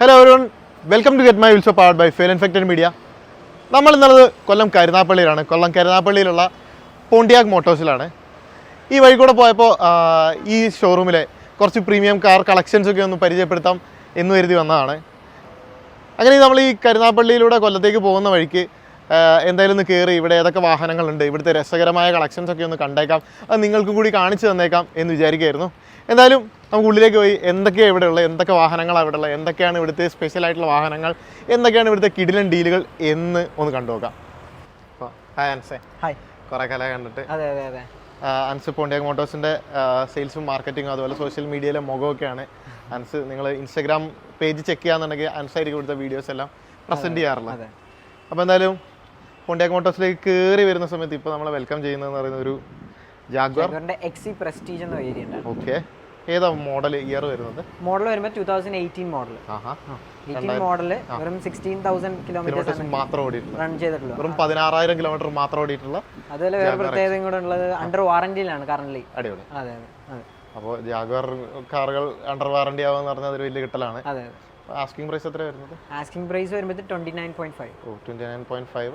Hello everyone, welcome to get my വിൽസോ powered by fail infected media. നമ്മൾ ഇന്നുള്ളത് കൊല്ലം കരുനാപ്പള്ളിയിലാണ്. കൊല്ലം കരുനാപ്പള്ളിയിലുള്ള പോണ്ടിയാക് മോട്ടോഴ്സിലാണ്. ഈ വഴി കൂടെ പോയപ്പോൾ ഈ ഷോറൂമിലെ കുറച്ച് പ്രീമിയം കാർ കളക്ഷൻസൊക്കെ ഒന്ന് പരിചയപ്പെടുത്താം എന്ന് കരുതി വന്നതാണ്. അങ്ങനെ നമ്മൾ ഈ കരുനാപ്പള്ളിയിലൂടെ കൊല്ലത്തേക്ക് പോകുന്ന വഴിക്ക് എന്തായാലും ഒന്ന് കയറി ഇവിടെ ഏതൊക്കെ വാഹനങ്ങളുണ്ട്, ഇവിടുത്തെ രസകരമായ കളക്ഷൻസൊക്കെ ഒന്ന് കണ്ടേക്കാം, അത് നിങ്ങൾക്കും കൂടി കാണിച്ചു തന്നേക്കാം എന്ന് വിചാരിക്കുകയായിരുന്നു. എന്തായാലും നമുക്ക് ഉള്ളിലേക്ക് പോയി എന്തൊക്കെയാണ് ഇവിടെ ഉള്ളത്, എന്തൊക്കെ വാഹനങ്ങളാണ് ഇവിടെ ഉള്ളത്, എന്തൊക്കെയാണ് ഇവിടുത്തെ സ്പെഷ്യൽ ആയിട്ടുള്ള വാഹനങ്ങൾ, എന്തൊക്കെയാണ് ഇവിടുത്തെ കിടിലൻ ഡീലുകൾ എന്ന് ഒന്ന് കണ്ടുനോക്കാം. ഹായ് അൻസേ. ഹായ്. കുറേ കാലം കണ്ടിട്ട്. അതെ അതെ അതെ. അൻസ് പോണ്ടിയാക് മോട്ടോഴ്സിൻ്റെ സെയിൽസും മാർക്കറ്റിങ്ങും അതുപോലെ സോഷ്യൽ മീഡിയയിലെ മുഖമൊക്കെയാണ്. അൻസ് നിങ്ങൾ ഇൻസ്റ്റാഗ്രാം പേജ് ചെക്ക് ചെയ്യാന്നുണ്ടെങ്കിൽ അൻസായിരിക്കും ഇവിടുത്തെ വീഡിയോസ് എല്ലാം പ്രസൻറ്റ് ചെയ്യാറുള്ളത്. അപ്പോൾ എന്തായാലും പോണ്ടിയാക് മോട്ടോഴ്സിലേക്ക് കയറി വരുന്ന സമയത്ത് ഇപ്പോൾ നമ്മളെ വെൽക്കം ചെയ്യുന്നതെന്ന് പറയുന്ന ഒരു ജാഗ്വാറിന്റെ എക്സി പ്രസ്റ്റീജ് എന്ന വേരിയന്റ് ആണ്. ഓക്കെ, ഏതാ മോഡൽ ഇയർ വരുന്നത്? മോഡൽ വരുമ്പോൾ 2018 മോഡൽ. 18 മോഡൽ വെറും 16,000 കിലോമീറ്റർ മാത്രം ഓടിയിട്ടുള്ള, റൺ ചെയ്തിട്ടുള്ളൂ. വെറും 16,000 കിലോമീറ്റർ മാത്രം ഓടിയിട്ടുള്ള. അതുപോലെ വേറെ പ്രത്യേകതയും കൂടെ ഉള്ളത് അണ്ടർ വാറന്റിയിലാണ് കറന്റ്. അടിപൊളി. അതെ അതെ. അപ്പോൾ ജാഗ്വാർ കാറുകൾ അണ്ടർ വാറന്റി ആവാന്ന് പറഞ്ഞാൽ അതൊരു വലിയ കിട്ടലാണ്. അതെ. ആസ്കിംഗ് പ്രൈസ് എത്ര വരുന്നത്? ആസ്കിംഗ് പ്രൈസ് വരുമ്പോൾ 29.5. 29.5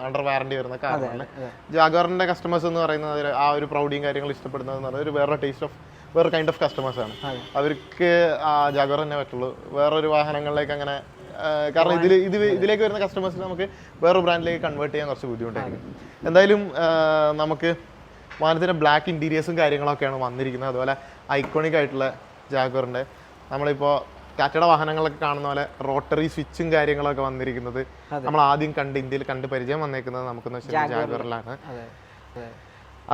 അണ്ടർ വാറന്റി വരുന്ന കാറാണ്. ജാഗ്വാറിന്റെ കസ്റ്റമേഴ്സ് എന്ന് പറയുന്നത് ആ ഒരു പ്രൗഡിയും കാര്യങ്ങളും ഇഷ്ടപ്പെടുന്നത് എന്ന് പറഞ്ഞാൽ ഒരു വേറെ ടേസ്റ്റ് ഓഫ് വേറെ കൈൻഡ് ഓഫ് കസ്റ്റമേഴ്സ് ആണ്. അവർക്ക് ജാഗ്വാർ തന്നെ പറ്റുള്ളൂ, വേറൊരു വാഹനങ്ങളിലേക്ക് അങ്ങനെ. കാരണം ഇതിലേക്ക് വരുന്ന കസ്റ്റമേഴ്സിന് നമുക്ക് വേറൊരു ബ്രാൻഡിലേക്ക് കൺവേർട്ട് ചെയ്യാൻ കുറച്ച് ബുദ്ധിമുട്ടായിരിക്കും. എന്തായാലും നമുക്ക് വാഹനത്തിൻ്റെ ബ്ലാക്ക് ഇൻറ്റീരിയേഴ്സും കാര്യങ്ങളൊക്കെയാണ് വന്നിരിക്കുന്നത്. അതുപോലെ ഐക്കോണിക് ആയിട്ടുള്ള ജാഗ്വാറിൻ്റെ നമ്മളിപ്പോൾ ടാറ്റയുടെ വാഹനങ്ങളൊക്കെ കാണുന്ന പോലെ റോട്ടറി സ്വിച്ചും കാര്യങ്ങളൊക്കെ വന്നിരിക്കുന്നത് നമ്മൾ ആദ്യം ഇന്ത്യയിൽ കണ്ട് പരിചയം വന്നേക്കുന്നത് നമുക്കെന്ന് വെച്ചാൽ ജാഗ്വാറിലാണ്.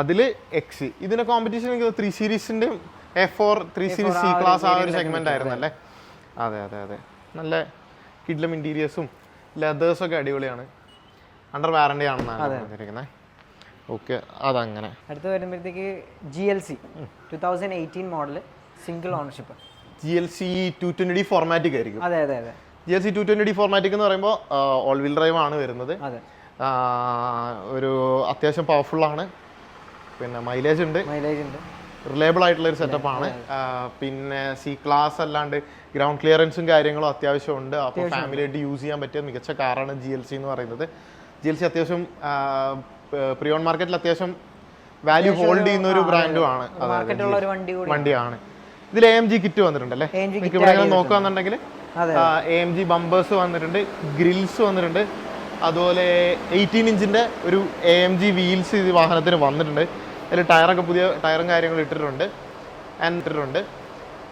അതിൽ എക്സി ഇതിന്റെ competition 3 സീരീസിന്റെയും A4 3 series C class ആ ഒരു സെഗ്മെന്റ് ആയിരുന്നു അല്ലേ? അതെ അതെ അതെ. നല്ല കിഡ്ലം ഇന്റീരിയേഴ്സും ലെതേഴ്സും ഒക്കെ അടിപൊളിയാണ്. അണ്ടർ വാറന്റി ആണെന്നാണ് പറഞ്ഞിരിക്കുന്നത്. ഓക്കെ, അതങ്ങനെ. അടുത്ത് വരുമ്പോഴത്തേക്ക് GLC 2018 model single ownership. GLC 220D ഫോർമാറ്റിക് ആയിരിക്കും. അതെ അതെ അതെ. GLC 220D ഫോർമാറ്റിക് എന്ന് പറയുമ്പോൾ ഓൾ വീൽ ഡ്രൈവ് ആണ് വരുന്നത്. ഒരു അത്യാവശ്യം പവർഫുൾ ആണ്, പിന്നെ മൈലേജ് ഉണ്ട്, റിലയബിൾ ആയിട്ടുള്ള ഒരു സെറ്റപ്പ് ആണ്. പിന്നെ C ക്ലാസ് അല്ലാണ്ട് ഗ്രൗണ്ട് ക്ലിയറൻസും കാര്യങ്ങളും അത്യാവശ്യം ഉണ്ട്. അപ്പോൾ ഫാമിലി ആയിട്ട് യൂസ് ചെയ്യാൻ പറ്റിയ മികച്ച കാറാണ് GLC എന്ന് പറയുന്നത്. GLC അത്യാവശ്യം പ്രീ ഓൺ മാർക്കറ്റിൽ അത്യാവശ്യം വാല്യൂ ഹോൾഡ് ചെയ്യുന്ന ഒരു ബ്രാൻഡും ആണ്, വണ്ടിയാണ്. ഇതിൽ AMG കിറ്റ് വന്നിട്ടുണ്ടല്ലേ? നിങ്ങൾക്ക് ഇവിടെ നോക്കുകയാണെന്നുണ്ടെങ്കിൽ AMG ബമ്പേഴ്സ് വന്നിട്ടുണ്ട്, ഗ്രിൽസ് വന്നിട്ടുണ്ട്, അതുപോലെ 18 ഇഞ്ചിന്റെ ഒരു AMG വീൽസ് ഈ വാഹനത്തിന് വന്നിട്ടുണ്ട്. അതിൽ ടയറൊക്കെ പുതിയ ടയറും കാര്യങ്ങളും ഇട്ടിട്ടുണ്ട്.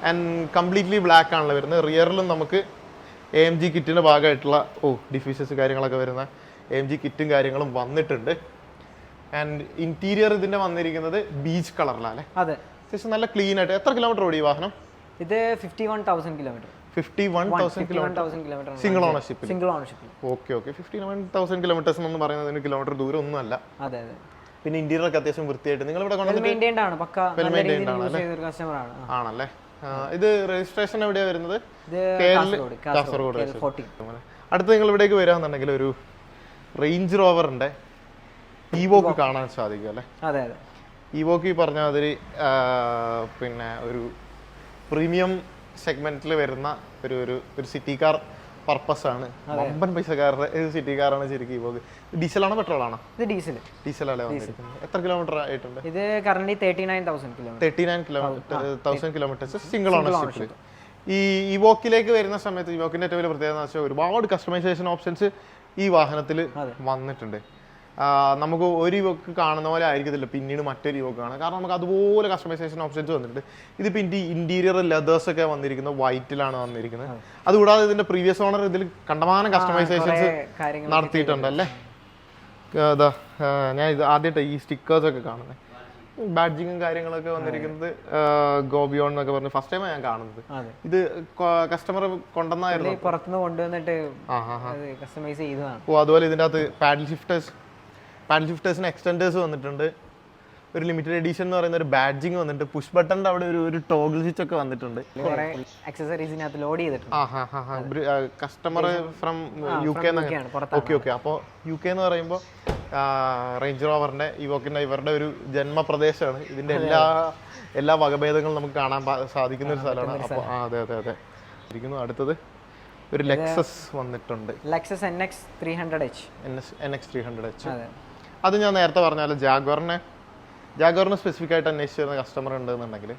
ആൻഡ് കംപ്ലീറ്റ്ലി ബ്ലാക്ക് ആണല്ലോ വരുന്നത്. റിയറിലും നമുക്ക് AMG കിറ്റിന്റെ ഭാഗമായിട്ടുള്ള ഡിഫ്യൂസേഴ്സ് കാര്യങ്ങളൊക്കെ വരുന്ന AMG കിറ്റും കാര്യങ്ങളും വന്നിട്ടുണ്ട്. ആൻഡ് ഇന്റീരിയർ ഇതിന്റെ വന്നിരിക്കുന്നത് ബീച്ച് കളറിലാണ്. അതെ, നല്ല ക്ലീൻ ആയിട്ട്. എത്ര കിലോമീറ്റർ ഓടി വാഹനം? ഇത് 51,000 kilometre. 51,000 kilometre single ownership. Okay okay. 51,000 kilometres എന്ന് പറയുന്നതിന് കിലോമീറ്റർ ദൂരം ഒന്നും അല്ല. അതെ അതെ. പിന്നെ ഇന്റീരിയർ ഒക്കെ അത്യാവശ്യം വൃത്തിയായിട്ട് നിങ്ങൾ ഇവിടെ ആണല്ലേ? ഇത് രജിസ്ട്രേഷൻ എവിടെയാ വരുന്നത്? കാസർഗോഡ്. അടുത്ത് നിങ്ങൾ ഇവിടേക്ക് വരാന്നുണ്ടെങ്കിൽ ഒരു റേഞ്ച് റോവറിന്റെ ഇവോക്ക് കാണാൻ സാധിക്കും അല്ലേ? അതെ അതെ. ഇവോക്ക് ഈ പറഞ്ഞ മാതിരി പിന്നെ ഒരു പ്രീമിയം സെഗ്മെന്റിൽ വരുന്ന ഒരു സിറ്റി കാർ പർപ്പസ് ആണ്. വമ്പൻ പൈസക്കാരുടെ സിറ്റി കാറാണ് ശരിക്കും ഇവോക്ക്. ഡീസലാണോ പെട്രോളാണോ? ഇത് ഡീസലല്ലേ വന്നിരിക്കുന്നത്. എത്ര കിലോമീറ്റർ ആയിട്ടുണ്ട്? ഇത് കറന്റ് 39,000 കിലോമീറ്റേഴ്സ് സിംഗിൾ ഓണർഷിപ്പിൽ. ഈ ഇവോക്കിലേക്ക് വരുന്ന സമയത്ത് ഇവോക്കിന്റെ ഏറ്റവും വലിയ പ്രത്യേകത എന്ന് വെച്ചാൽ ഒരുപാട് കസ്റ്റമൈസേഷൻ ഓപ്ഷൻസ് ഈ വാഹനത്തിൽ വന്നിട്ടുണ്ട്. നമുക്ക് ഒരു ഇവോക്ക് കാണുന്ന പോലെ ആയിരിക്കത്തില്ല പിന്നീട് മറ്റൊരു ഇവോക്ക് കാണാം. കാരണം നമുക്ക് അതുപോലെ കസ്റ്റമൈസേഷൻ ഓപ്ഷൻസ് വന്നിട്ടുണ്ട്. ഇതിപ്പോൾ ഇന്റീരിയർ ലെതേഴ്സ് ഒക്കെ വന്നിരിക്കുന്നത് വൈറ്റിലാണ് വന്നിരിക്കുന്നത്. അതുകൂടാതെ ഇതിന്റെ പ്രീവിയസ് ഓണർ ഇതിൽ കണ്ടമാനം കസ്റ്റമൈസേഷൻസ് നടത്തിയിട്ടുണ്ടല്ലേ? അതാ ഞാൻ ഇത് ആദ്യമായിട്ട് ഈ സ്റ്റിക്കേഴ്സ് ഒക്കെ കാണുന്നത്. ബാഡ്ജിങ്ങും കാര്യങ്ങളൊക്കെ വന്നിരിക്കുന്നത് ഗോബിയോൺ എന്നൊക്കെ പറഞ്ഞ് ഫസ്റ്റ് ടൈമാണ് ഞാൻ കാണുന്നത്. ഇത് കസ്റ്റമർ കൊണ്ടുവന്നായിരുന്നു, പുറത്തുനിന്ന് കൊണ്ടുവന്നിട്ട് കസ്റ്റമൈസ് ചെയ്തതാണ്. അതുപോലെ ഇതിന്റെ അകത്ത് പാഡൽ ഷിഫ്റ്റേഴ്സിന് എക്സ്റ്റൻഡേഴ്സ് വന്നിട്ടുണ്ട്. ഒരു ലിമിറ്റഡ് എഡിഷൻ എന്ന് പറയുന്ന ഒരു ബാഡ്ജിങ് വന്നിട്ട് പുഷ് ബട്ടന്റെ അവിടെ ഒരു ടോഗിൾ സ്വിച്ച് ഒക്കെ വന്നിട്ടുണ്ട്. ലോഡ് ചെയ്തിട്ടുണ്ട്. Customer from UK. ഓക്കെ. അപ്പോൾ UK എന്ന് പറയുമ്പോൾ റേഞ്ച് റോവറിന്റെ ഇവോക്കിന്റെ ഇവരുടെ ഒരു ജന്മപ്രദേശമാണ്. ഇതിന്റെ എല്ലാ വകഭേദങ്ങളും നമുക്ക് കാണാൻ സാധിക്കുന്ന ഒരു സ്ഥലമാണ്. അപ്പോൾ അതെ. അടുത്തത് ഒരു ലെക്സസ് വന്നിട്ടുണ്ട്, Lexus NX 300H. NX 300H. അതെ, അത് ഞാൻ നേരത്തെ പറഞ്ഞാൽ ജാഗ്വറിന് സ്പെസിഫിക് ആയിട്ട് അന്വേഷിച്ച് വരുന്ന കസ്റ്റമർ ഉണ്ടെന്നുണ്ടെങ്കിൽ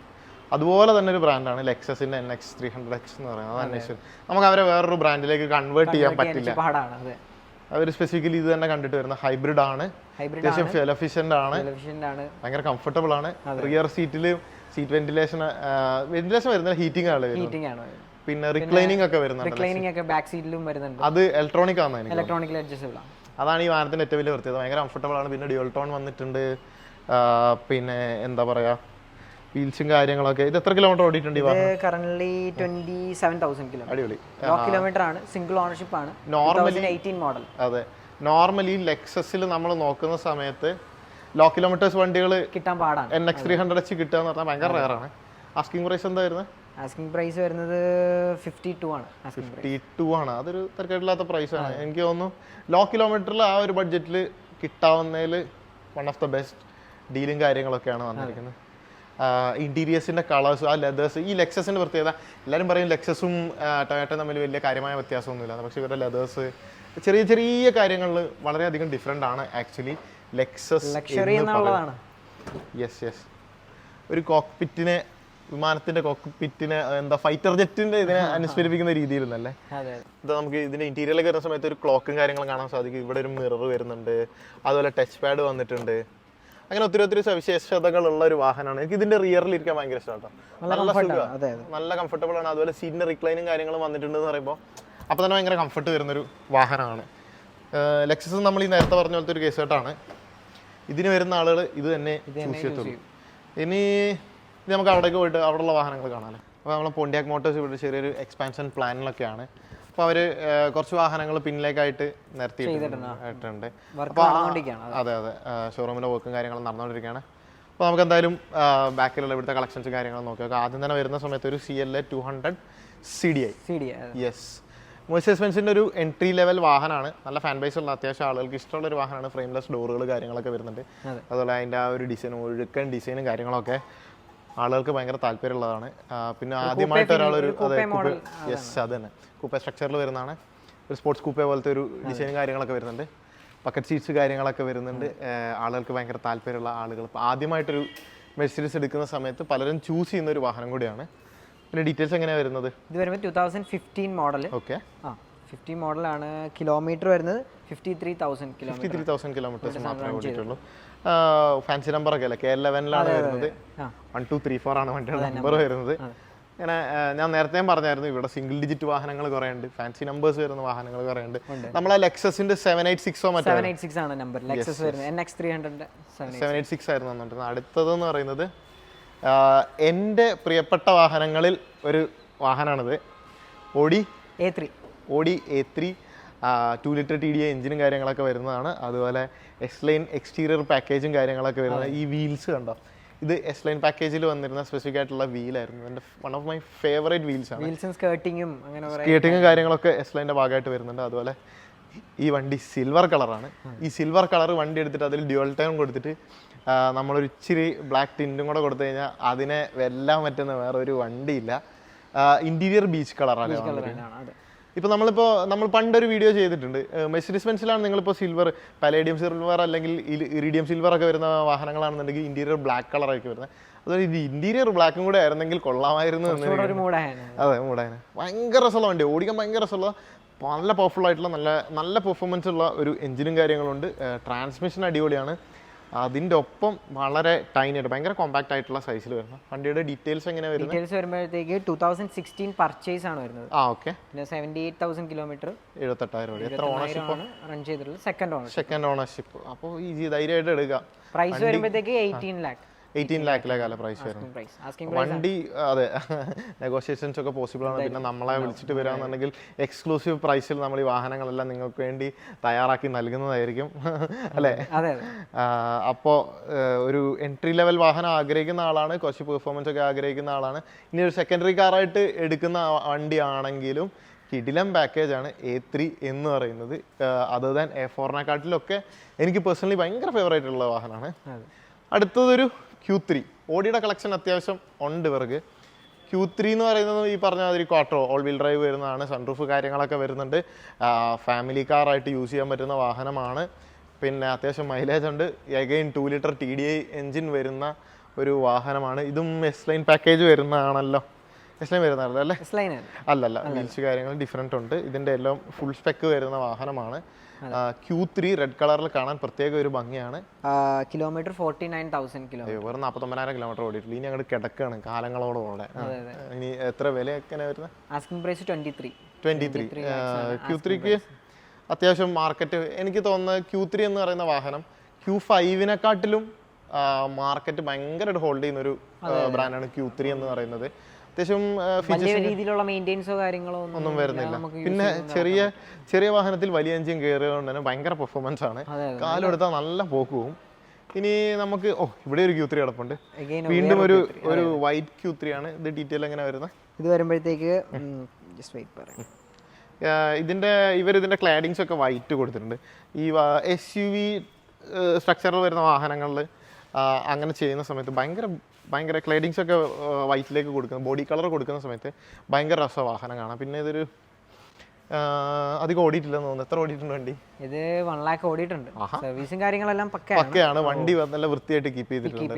അതുപോലെ തന്നെ ഒരു ബ്രാൻഡാണ് ലെക്സസിന്റെ NX 300H എന്ന് പറയുന്നത്. അത് അന്വേഷിച്ച് നമുക്ക് അവരെ വേറൊരു ബ്രാൻഡിലേക്ക് കൺവേർട്ട് ചെയ്യാൻ പറ്റില്ല. പാടാണ്. അതെ, അവർ സ്പെസിഫിക്കലി ഇത് തന്നെ കണ്ടിട്ട് വരുന്ന ഹൈബ്രിഡ് ആണ്, അത്യാവശ്യം ഫെൽ എഫിഷ്യന്റ് ആണ്, ഭയങ്കര കംഫർട്ടബിൾ ആണ്. റിയർ സീറ്റ് വെന്റിലേഷൻ വരുന്ന ഹീറ്റിംഗ് ആണ്, പിന്നെ റിക്ലൈനിങ് ഒക്കെ വരുന്നുണ്ട്. അത് ഇലക്ട്രോണിക് ആണ്, ഇലക്ട്രോണിക്കലി അഡ്ജസ്റ്റബിൾ ആണ്. അതാണ് ഈ വാഹനത്തിന്റെ ഏറ്റവും വലിയ പ്രത്യേകത. ഭയങ്കര കംഫർട്ടബിൾ ആണ്. പിന്നെ ഡ്യുവൽ ടോൺ വന്നിട്ടുണ്ട്. പിന്നെ എന്താ പറയാ, വീൽസും കാര്യങ്ങളൊക്കെ. ഇത് എത്ര കിലോമീറ്റർ ഓടിയിട്ടുണ്ട്? Currently 27,000 kilometre. അടിപൊളി കിലോമീറ്റർ ആണ്, സിംഗിൾ ഓണർഷിപ്പ് ആണ്, നോർമലി 18 മോഡൽ. അതെ, നോർമലി ലെക്സസിൽ നമ്മൾ നോക്കുന്ന സമയത്ത് ലോ കിലോമീറ്റേഴ്സ് വണ്ടികൾ കിട്ടാൻ പാടാണ്. NX 300H കിട്ടുക എന്ന് പറഞ്ഞാൽ ഭയങ്കര റയർ ആണ്. ആസ്കിംഗ് പ്രൈസ് എന്താ വരുന്നത്? ആസ്കിംഗ് പ്രൈസ് വരുന്നത് 52 ആണ്. 52 ആണ്. അതൊരു തിരക്കേടില്ലാത്ത പ്രൈസാണ്. എനിക്ക് തോന്നുന്നു ലോ കിലോമീറ്ററിൽ ആ ഒരു ബഡ്ജറ്റിൽ കിട്ടാവുന്നതിൽ വൺ ഓഫ് ദ ബെസ്റ്റ് ഡീലും കാര്യങ്ങളൊക്കെയാണ് വന്നിരിക്കുന്നത്. ഇന്റീരിയേഴ്സിന്റെ കളേഴ്സ്, ആ ലെതേഴ്സ്, ഈ ലെക്സസിന്റെ പ്രത്യേകത എല്ലാവരും പറയും ലെക്സസും ടൊയോട്ടയും തമ്മിൽ വലിയ കാര്യമായ വ്യത്യാസമൊന്നുമില്ല. പക്ഷേ ഇവരുടെ ലെതേഴ്സ് ചെറിയ ചെറിയ കാര്യങ്ങളിൽ വളരെയധികം ഡിഫറെൻ്റ് ആണ് ആക്ച്വലി. ലെക്സസ് യെസ് ഒരു കോക്പിറ്റിനെ, വിമാനത്തിന്റെ കോക്പിറ്റിനെ എന്താ ഫൈറ്റർ ജെറ്റിന്റെ ഇതിനെ അനുസ്മരിപ്പിക്കുന്ന രീതിയിലല്ലേ. ഇത് നമുക്ക് ഇതിന്റെ ഇന്റീരിയറിലേക്ക് വരുന്ന സമയത്ത് ഒരു ക്ലോക്കും കാര്യങ്ങളും കാണാൻ സാധിക്കും. ഇവിടെ ഒരു മിറർ വരുന്നുണ്ട്, അതുപോലെ ടച്ച് പാഡ് വന്നിട്ടുണ്ട്. അങ്ങനെ ഒത്തിരി സവിശേഷതകളുള്ള ഒരു വാഹനമാണ്. എനിക്ക് ഇതിന്റെ റിയറിൽ ഇരിക്കാൻ ഭയങ്കര ഇഷ്ടമാണ്. നല്ല കംഫർട്ടബിൾ ആണ്. അതുപോലെ സീറ്റിന്റെ റിക്ലൈനും കാര്യങ്ങളും വന്നിട്ടുണ്ടെന്ന് പറയുമ്പോൾ അപ്പോൾ തന്നെ ഭയങ്കര കംഫർട്ട് വരുന്നൊരു വാഹനമാണ്. ലെക്സസ് നമ്മൾ ഈ നേരത്തെ പറഞ്ഞ പോലത്തെ ഒരു കേസായിട്ടാണ്. ഇതിന് വരുന്ന ആളുകൾ ഇത് തന്നെ ചൂസ് ചെയ്യത്തുള്ളൂ. ഇനി നമുക്ക് അവിടേക്ക് പോയിട്ട് അവിടെയുള്ള വാഹനങ്ങൾ കാണാമല്ലോ. അപ്പോൾ നമ്മൾ പോണ്ടിയാക് മോട്ടോഴ്സ് ഇവിടെ ചെറിയൊരു എക്സ്പാൻഷൻ പ്ലാനിലൊക്കെയാണ്. അപ്പോൾ അവർ കുറച്ച് വാഹനങ്ങൾ പിന്നിലേക്കായിട്ട് നിർത്തിയിട്ടുണ്ട്. അപ്പോൾ അതെ ഷോറൂമിൻ്റെ വർക്കും കാര്യങ്ങളും നടന്നുകൊണ്ടിരിക്കുകയാണ്. അപ്പോൾ നമുക്ക് എന്തായാലും ബാക്കിലുള്ള ഇവിടുത്തെ കളക്ഷൻസും കാര്യങ്ങളും നോക്കി നോക്കാം. ആദ്യം തന്നെ വരുന്ന സമയത്ത് ഒരു CLA 200 CDI. യെസ്, മെർസിഡീസ് ബെൻസിൻ്റെ ഒരു എൻട്രി ലെവൽ വാഹനമാണ്. നല്ല ഫാൻ ബേസ് ഉള്ള, അത്യാവശ്യം ആളുകൾക്ക് ഇഷ്ടമുള്ള ഒരു വാഹനമാണ്. ഫ്രെയിംലെസ് ഡോറുകൾ കാര്യങ്ങളൊക്കെ വരുന്നുണ്ട്. അതുപോലെ അതിൻ്റെ ആ ഒരു ഡിസൈനും ഒഴുക്കൻ ഡിസൈനും കാര്യങ്ങളൊക്കെ ആളുകൾക്ക് ഭയങ്കര താല്പര്യമുള്ളതാണ്. പിന്നെ ആദ്യമായിട്ട് ഒരാളൊരു യെസ് അത് തന്നെ കൂപ്പേ സ്ട്രക്ചറിൽ വരുന്നതാണ്. ഒരു സ്പോർട്സ് കൂപ്പേ പോലത്തെ ഒരു ഡിസൈനും കാര്യങ്ങളൊക്കെ വരുന്നുണ്ട്. ബക്കറ്റ് സീറ്റ്സ് കാര്യങ്ങളൊക്കെ വരുന്നുണ്ട്. ആളുകൾക്ക് ഭയങ്കര താല്പര്യമുള്ള ആളുകൾ ആദ്യമായിട്ടൊരു മെർസിഡീസ് എടുക്കുന്ന സമയത്ത് പലരും ചൂസ് ചെയ്യുന്ന ഒരു വാഹനം കൂടിയാണ്. പിന്നെ ഡീറ്റെയിൽസ് എങ്ങനെയാണ് വരുന്നത്? ഇത് വരുമ്പോൾ 2015 മോഡൽ. ഓക്കെ, 15 മോഡലാണ്. കിലോമീറ്റർ വരുന്നത് 53,000 കിലോമീറ്റേഴ്സ് മാത്രമേ ഓടിയിട്ടുള്ളൂ. ഫാൻസി നമ്പർ ഒക്കെ അല്ലേ, K11 വരുന്നത്. 1 2 3 4 ആണ് വണ്ടിയുടെ നമ്പർ വരുന്നത്. ഇങ്ങനെ ഞാൻ നേരത്തെ പറഞ്ഞായിരുന്നു, ഇവിടെ സിംഗിൾ ഡിജിറ്റ് വാഹനങ്ങൾ കുറേ ഉണ്ട്, ഫാൻസി നമ്പേഴ്സ് വരുന്ന വാഹനങ്ങൾ കുറേ ഉണ്ട്. നമ്മളെ ലെക്സസിന്റെ 786 മറ്റോ 786 ആണ് നമ്പർ. ലെക്സസ് വരുന്നത് NX 300 786 ആയിരുന്നു വന്നിട്ടുള്ളത്. അടുത്തതെന്ന് പറയുന്നത് എൻ്റെ പ്രിയപ്പെട്ട വാഹനങ്ങളിൽ ഒരു വാഹനമാണിത്. ഓഡി A3 2 ലിറ്റർ TDI എഞ്ചിനും കാര്യങ്ങളൊക്കെ വരുന്നതാണ്. അതുപോലെ S-Line എക്സ്റ്റീരിയർ പാക്കേജും കാര്യങ്ങളൊക്കെ വരുന്നത്. ഈ വീൽസ് കണ്ടോ, ഇത് S-Line പാക്കേജിൽ വന്നിരുന്ന സ്പെസിഫിക് ആയിട്ടുള്ള വീലായിരുന്നു. എൻ്റെ one of my favourite wheels ആണ്. സ്കേർട്ടിങ്ങും കാര്യങ്ങളൊക്കെ S-Lineന്റെ ഭാഗമായിട്ട് വരുന്നുണ്ട്. അതുപോലെ ഈ വണ്ടി സിൽവർ കളറാണ്. ഈ സിൽവർ കളർ വണ്ടി എടുത്തിട്ട് അതിൽ ഡ്യുവൽ ടൈം കൊടുത്തിട്ട് നമ്മളൊരു ഇച്ചിരി ബ്ലാക്ക് ടിൻറ്റും കൂടെ കൊടുത്തു കഴിഞ്ഞാൽ അതിനെ വെല്ലാൻ പറ്റുന്ന വേറെ ഒരു വണ്ടിയില്ല. ഇന്റീരിയർ ബീച്ച് കളറാണ്. ഇപ്പോൾ നമ്മൾ പണ്ടൊരു വീഡിയോ ചെയ്തിട്ടുണ്ട്. മെർസിഡീസ് ബെൻസിലാണ് നിങ്ങളിപ്പോൾ സിൽവർ, പലേഡിയം സിൽവർ അല്ലെങ്കിൽ ഇറിഡിയം സിൽവർ ഒക്കെ വരുന്ന വാഹനങ്ങളാണെന്നുണ്ടെങ്കിൽ ഇന്റീരിയർ ബ്ലാക്ക് കളറായിരിക്കും വരുന്നത്. അതുപോലെ ഇത് ഇന്റീരിയർ ബ്ലാക്കും കൂടെ ആയിരുന്നെങ്കിൽ കൊള്ളാമായിരുന്നു. അതെ, മൂടായനെ. ഭയങ്കര രസമുള്ള വണ്ടി, ഓടിക്കാൻ ഭയങ്കര രസമുള്ള, നല്ല പവർഫുൾ ആയിട്ടുള്ള നല്ല പെർഫോമൻസ് ഉള്ള ഒരു എഞ്ചിനും കാര്യങ്ങളുണ്ട്. ട്രാൻസ്മിഷൻ അടിപൊളിയാണ്. അതിൻ്റെ ഒപ്പം വളരെ ടൈനി ആയിട്ട് ഭയങ്കര കോമ്പാക്ട് ആയിട്ടുള്ള സൈസിൽ വരുന്നത്. വണ്ടിയുടെ ഡീറ്റെയിൽസ് എങ്ങനെ വരുന്നത്? ഡീറ്റെയിൽസ് വരുമ്പോഴത്തേക്ക് 2016 പർച്ചേസ് ആണ് വരുന്നത്. ഓക്കെ. പിന്നെ 78,000 കിലോമീറ്റർ, 78,000 എത്ര ഓണർഷിപ്പ് റൺ ചെയ്തിട്ടുള്ളത്? Second ownership. അപ്പോൾ ഈസി, ധൈര്യമായിട്ട് എടുക്കാം. പ്രൈസ് വരുമ്പോഴത്തേക്ക് 18 ലാഖിലേക്കാണ് പ്രൈസ് വരുന്നത്. വണ്ടി അതെ, നെഗോഷിയേഷൻസ് ഒക്കെ പോസിബിൾ ആണ്. പിന്നെ നമ്മളെ വിളിച്ചിട്ട് വരികയാണെന്നുണ്ടെങ്കിൽ എക്സ്ക്ലൂസീവ് പ്രൈസിൽ നമ്മൾ ഈ വാഹനങ്ങളെല്ലാം നിങ്ങൾക്ക് വേണ്ടി തയ്യാറാക്കി നൽകുന്നതായിരിക്കും അല്ലേ? അപ്പോൾ ഒരു എൻട്രി ലെവൽ വാഹനം ആഗ്രഹിക്കുന്ന ആളാണ്, കുറച്ച് പെർഫോമൻസ് ഒക്കെ ആഗ്രഹിക്കുന്ന ആളാണ്, ഇനി ഒരു സെക്കൻഡറി കാറായിട്ട് എടുക്കുന്ന വണ്ടി ആണെങ്കിലും കിടിലം പാക്കേജാണ് A3 എന്ന് പറയുന്നത്. അതർ ദാൻ A4-നെക്കാട്ടിലൊക്കെ എനിക്ക് പേഴ്സണലി ഭയങ്കര ഫേവറേറ്റ് ഉള്ള വാഹനമാണ്. അടുത്തതൊരു Q3. ഓഡിയുടെ കളക്ഷൻ അത്യാവശ്യം ഉണ്ട് ഇവർക്ക്. Q3 എന്ന് പറയുന്നത് ഈ പറഞ്ഞ മാതിരി ക്വാട്രോ ഓൾ വീൽ ഡ്രൈവ് വരുന്നതാണ്. സൺറൂഫ് കാര്യങ്ങളൊക്കെ വരുന്നുണ്ട്. ഫാമിലി കാറായിട്ട് യൂസ് ചെയ്യാൻ പറ്റുന്ന വാഹനമാണ്. പിന്നെ അത്യാവശ്യം മൈലേജ് ഉണ്ട്. എഗെയിൻ 2 ലിറ്റർ TDI എൻജിൻ വരുന്ന ഒരു വാഹനമാണ്. ഇതും S-Line പാക്കേജ് വരുന്നതാണല്ലോ. S-Line വരുന്നതല്ല അല്ലേ? അല്ലല്ല, വീൽസ് കാര്യങ്ങൾ ഡിഫറെൻ്റ് ഉണ്ട്. ഇതിൻ്റെ എല്ലാം ഫുൾ സ്പെക്ക് വരുന്ന വാഹനമാണ്. Q3 റെഡ് കളറിൽ കാണാൻ പ്രത്യേക ഒരു ഭംഗിയാണ്. Kilometre 49,000 kilometre. വെറും 49,000 കിലോമീറ്റർ ഓടിയിട്ടുള്ളൂ. ഇനി അങ്ങോട്ട് കിടക്കാണ് കാലങ്ങളോടെ. ഇനി എത്ര വിലയൊക്കെ വരുന്നത്? Asking price 23. Q3ക്ക് അത്യാവശ്യം മാർക്കറ്റ് എനിക്ക് തോന്നുന്നത് Q3 എന്ന് പറയുന്ന വാഹനം Q5-നെക്കാട്ടിലും മാർക്കറ്റ് ഭയങ്കരമായിട്ട് ഹോൾഡ് ചെയ്യുന്ന ഒരു ബ്രാൻഡാണ് Q3 എന്ന് പറയുന്നത്. അത്യാവശ്യം രീതിയിലുള്ള മെയിൻ്റെനൻസോ കാര്യങ്ങളോ ഒന്നും വരുന്നില്ല. പിന്നെ ചെറിയ വാഹനത്തിൽ വലിയ എഞ്ചിൻ കയറിയതുകൊണ്ട് തന്നെ ഭയങ്കര പെർഫോമൻസ് ആണ്. കാലെടുത്താൽ നല്ല പോക്ക് പോകും. ഇനി നമുക്ക് ഇവിടെ ഒരു Q3 കിടപ്പുണ്ട്. വീണ്ടും ഒരു വൈറ്റ് Q3 ആണ്. ഇത് ഡീറ്റെയിൽ എങ്ങനെ വരുന്നത്? ഇത് വരുമ്പോഴത്തേക്ക് ഇതിന്റെ ക്ലാഡിങ്സ് ഒക്കെ വൈറ്റ് കൊടുത്തിട്ടുണ്ട്. ഈ SUV സ്ട്രക്ചറിൽ വരുന്ന വാഹനങ്ങളിൽ അങ്ങനെ ചെയ്യുന്ന സമയത്ത് ഭയങ്കര ക്ലേഡിങ്സ് ഒക്കെ വൈറ്റിലേക്ക് കൊടുക്കുന്ന ബോഡി കളർ കൊടുക്കുന്ന സമയത്ത് ഭയങ്കര രസ വാഹനം കാണാം. പിന്നെ ഇതൊരു അധികം ഓടിയിട്ടില്ലെന്ന് തോന്നുന്നു. എത്ര ഓടിയിട്ടുണ്ട് വണ്ടി? ഇത് 1 lakh ഓടിയിട്ടുണ്ട്. സർവീസും കാര്യങ്ങളെല്ലാം പക്കയാണ്. വണ്ടി നല്ല വൃത്തിയായിട്ട് കീപ്പ് ചെയ്തിട്ടുണ്ട്.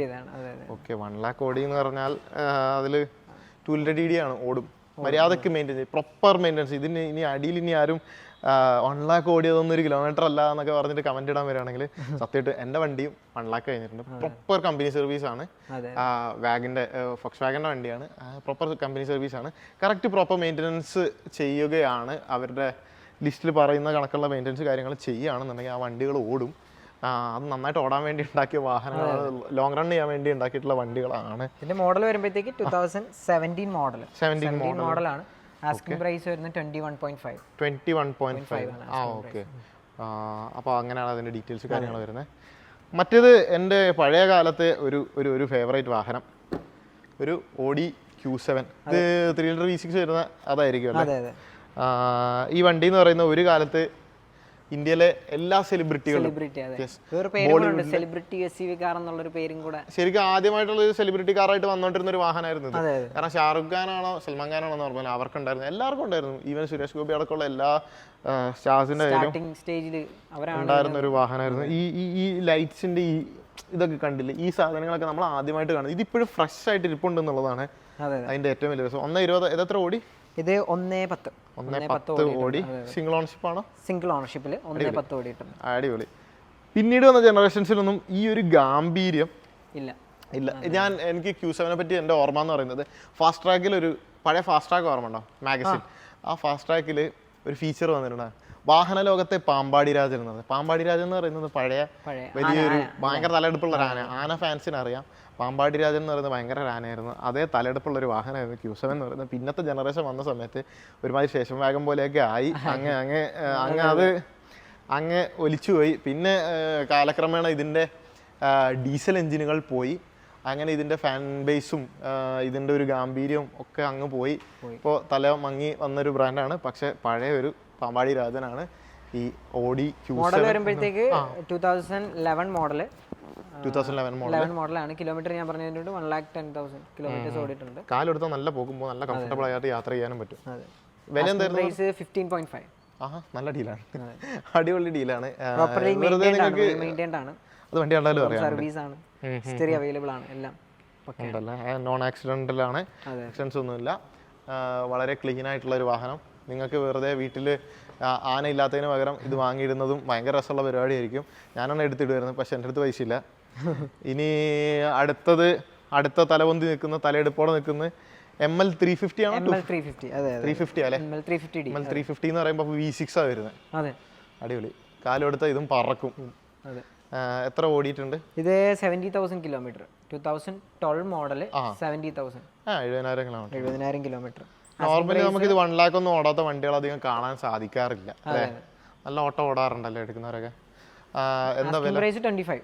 ഓക്കെ, 1 lakh ഓടി എന്ന് പറഞ്ഞാൽ അതിൽ 2 ലിറ്റർ TDI ആണ് ഓടും. മര്യാദക്ക് മെയിൻറ്റെയിൻ ചെയ്യും, പ്രോപ്പർ മെയിൻ്റെനൻസ്. ഇതിന് ഇനി അടിയിൽ ഇനി ആരും 1 lakh ഓടിയതൊന്നും 1 കിലോമീറ്റർ അല്ല എന്നൊക്കെ പറഞ്ഞിട്ട് കമന്റ് ഇടാൻ വരികയാണെങ്കിൽ സത്യമായിട്ട് എൻ്റെ വണ്ടിയും 1 lakh കഴിഞ്ഞിട്ടുണ്ട്. പ്രോപ്പർ കമ്പനി സർവീസ് ആണ്. ഫോക്സ് വാഗൻ്റെ വണ്ടിയാണ്. പ്രോപ്പർ കമ്പനി സർവീസ് ആണ്. കറക്റ്റ് പ്രോപ്പർ മെയിൻ്റെനൻസ് ചെയ്യുകയാണ്. അവരുടെ ലിസ്റ്റിൽ പറയുന്ന കണക്കുള്ള മെയിൻ്റെനൻസ് കാര്യങ്ങൾ ചെയ്യുകയാണെന്നുണ്ടെങ്കിൽ ആ വണ്ടികൾ ഓടും. അത് നന്നായിട്ട് ഓടാൻ വേണ്ടി ഉണ്ടാക്കിയ വാഹനങ്ങൾ, ലോങ് റൺ ചെയ്യാൻ വേണ്ടി ഉണ്ടാക്കിയിട്ടുള്ള വണ്ടികളാണ്. ഇതിന്റെ മോഡൽ വരുമ്പോഴത്തേക്ക് 2017 മോഡലാണ്. ആസ്കിംഗ് പ്രൈസ് വരുന്നത് 21.5. ഓക്കെ. അപ്പോൾ അങ്ങനെയാണ് അതിൻ്റെ ഡീറ്റെയിൽസ് കാര്യങ്ങൾ വരുന്നത്. മറ്റേത് എൻ്റെ പഴയ കാലത്തെ ഒരു ഫേവറേറ്റ് വാഹനം, ഒരു Audi Q7. ഇത് 3 ലിറ്റർ V6 വരുന്ന അതായിരിക്കും അല്ലേ? ഈ വണ്ടി എന്ന് പറയുന്ന ഒരു കാലത്ത് ഇന്ത്യയിലെ എല്ലാ സെലിബ്രിറ്റികളും ശരിക്കും ആദ്യമായിട്ടുള്ള ഒരു സെലിബ്രിറ്റി കാറായിട്ട് വന്നോണ്ടിരുന്ന ഒരു വാഹനമായിരുന്നു ഇത്. കാരണം ഷാറുഖ് ഖാനാണോ സൽമാൻ ഖാനാണോ എന്ന് പറഞ്ഞാൽ അവർക്കുണ്ടായിരുന്നു, എല്ലാവർക്കും ഉണ്ടായിരുന്നു. ഈവൻ സുരേഷ് ഗോപി അടക്കമുള്ള എല്ലാ സ്റ്റാർസിന്റെ ഉണ്ടായിരുന്ന ഒരു വാഹനമായിരുന്നു. ഈ ലൈറ്റ്സിന്റെ ഇതൊക്കെ കണ്ടില്ലേ, ഈ സാധനങ്ങളൊക്കെ നമ്മൾ ആദ്യമായിട്ട് കാണുന്നത്. ഇതിപ്പോഴും ഫ്രഷ് ആയിട്ട് ഇരിപ്പുണ്ടെന്നുള്ളതാണ് അതിന്റെ ഏറ്റവും വലിയ രസം. 1.20 ഇതെത്ര ഓടി? ഇത് 1.10 ഓടി. സിംഗിൾ ഓണർഷിപ്പ് ആണോ? സിംഗിൾ ഓണർഷിപ്പിൽ 1.10 ഓടിയിട്ടുണ്ട്. അടിപൊളി. പിന്നീട് വന്ന ജനറേഷൻസിലൊന്നും ഈ ഒരു ഗാംഭീര്യം ഇല്ല. എനിക്ക് Q7 പറ്റി എൻ്റെ ഓർമ്മ എന്ന് പറയുന്നത് ഫാസ്റ്റ് ട്രാക്കിൽ ഒരു പഴയ ഫാസ്റ്റ് ട്രാക്ക് ഓർമ്മ ഉണ്ടോ? മാഗസിൻ. ആ ഫാസ്റ്റ് ട്രാക്കിൽ ഒരു ഫീച്ചർ വന്നിട്ടുണ്ട്, വാഹന ലോകത്തെ പാമ്പാടി രാജൻ എന്നത്. പാമ്പാടി രാജൻ എന്ന് പറയുന്നത് പഴയ വലിയൊരു ഭയങ്കര തലയെടുപ്പുള്ള ഒരു ആന ഫാൻസിന് അറിയാം. പാമ്പാടി രാജൻ എന്ന് പറയുന്നത് ഭയങ്കര ആനയായിരുന്നു. അതേ തലയെടുപ്പുള്ള ഒരു വാഹനമായിരുന്നു Q7 എന്ന് പറയുന്നത്. പിന്നത്തെ ജനറേഷൻ വന്ന സമയത്ത് ഒരുമാതിരി സ്റ്റേഷൻ വാഗൻ പോലെയൊക്കെ ആയി. അങ്ങ് ഒലിച്ചുപോയി. പിന്നെ കാലക്രമേണ ഇതിൻ്റെ ഡീസൽ എഞ്ചിനുകൾ പോയി. അങ്ങനെ ഇതിൻ്റെ ഫാൻ ബേസും ഇതിൻ്റെ ഒരു ഗാംഭീര്യവും ഒക്കെ അങ്ങ് പോയി. ഇപ്പോൾ തല മങ്ങി വന്നൊരു ബ്രാൻഡാണ്. പക്ഷെ പഴയ ഒരു പാമ്പാടി രാജനാണ് ഈ Audi Q7. മോഡൽ വരുമ്പോഴത്തേക്ക് 2011 മോഡലാണ്. കിലോമീറ്റർ ഞാൻ പറഞ്ഞിട്ടുണ്ട് 1,10,000 കിലോമീറ്റേഴ്സ് ഓടിയിട്ടുണ്ട്. കാലെടുത്താൽ നല്ല പോകുമ്പോൾ നല്ല കംഫർട്ടബിൾ ആയിട്ട് യാത്ര ചെയ്യാനും പറ്റും. വില എന്തായിരുന്നു? 15.5. നല്ല ഡീലാണ്, അടിപൊളി ഡീലാണ്. അത് വണ്ടി കണ്ടാലും അറിയാം. സർവീസ് ആണ്, ഹിസ്റ്ററി അവൈലബിൾ ആണ്, എല്ലാം നോൺ ആക്സിഡന്റലാണ്, ആക്സിഡൻസ് ഒന്നുമില്ല. വളരെ ക്ലീൻ ആയിട്ടുള്ള ഒരു വാഹനം. നിങ്ങൾക്ക് വെറുതെ വീട്ടിൽ ആന ഇല്ലാത്തതിന് പകരം ഇത് വാങ്ങിയിടുന്നതും ഭയങ്കര രസമുള്ള പരിപാടിയായിരിക്കും. ഞാനാണ് എടുത്തിടുമായിരുന്നു, പക്ഷെ എൻ്റെ അടുത്ത് പൈസ ഇല്ല. ഇനി അടുത്ത തലപൊന്തി നിൽക്കുന്ന തലയെടുപ്പോടെ നിൽക്കുന്ന ML 350 ആണ്. 350 അല്ലേ? ML 350 എന്ന് പറയുമ്പോൾ V6 ആണ് വരുന്നത്. അടിപൊളി. കാലെടുത്ത ഇതും പറക്കും. എത്ര ഓടിയിട്ടുണ്ട്? ഇത് 70,000 കിലോമീറ്റർ. 2012 മോഡൽ. 70,000. 70,000 കിലോമീറ്റർ. നോർമലി നമുക്ക് ഇത് 1 lakh ഒന്നും ഓടാത്ത വണ്ടികൾ അധികം കാണാൻ സാധിക്കാറില്ല അല്ലേ? നല്ല ഓട്ടം ഓടാറുണ്ടല്ലോ എടുക്കുന്നവരൊക്കെ. എന്താ വില? 25.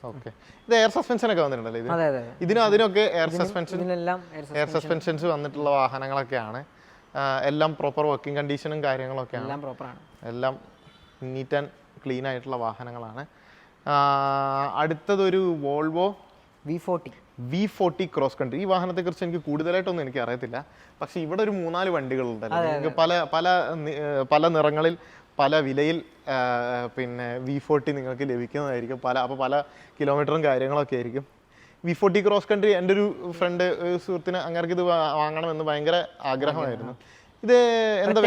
ഓക്കെ. ഇത് എയർ സസ്പെൻഷൻ ഒക്കെ വന്നിട്ടുണ്ടല്ലോ അതിനൊക്കെ എയർ സസ്പെൻഷൻസ് വന്നിട്ടുള്ള വാഹനങ്ങളൊക്കെയാണ്. എല്ലാം പ്രോപ്പർ വർക്കിംഗ് കണ്ടീഷനും കാര്യങ്ങളൊക്കെയാണ്. എല്ലാം നീറ്റ് ആൻഡ് ക്ലീൻ ആയിട്ടുള്ള വാഹനങ്ങളാണ്. അടുത്തതൊരു വോൾവോ V40 ക്രോസ് കൺട്രി. ഈ വാഹനത്തെക്കുറിച്ച് എനിക്ക് കൂടുതലായിട്ടൊന്നും എനിക്ക് അറിയത്തില്ല. പക്ഷേ ഇവിടെ ഒരു 3-4 വണ്ടികളുണ്ടല്ലോ. നിങ്ങൾക്ക് പല നിറങ്ങളിൽ പല വിലയിൽ പിന്നെ V40 നിങ്ങൾക്ക് ലഭിക്കുന്നതായിരിക്കും. അപ്പോൾ പല കിലോമീറ്ററും കാര്യങ്ങളൊക്കെ ആയിരിക്കും. V40 ക്രോസ് കൺട്രി എൻ്റെ ഒരു ഫ്രണ്ട് സുഹൃത്തിന് അങ്ങനെ ഇത് വാങ്ങണമെന്ന് ഭയങ്കര ആഗ്രഹമായിരുന്നു. ഇത് എന്താ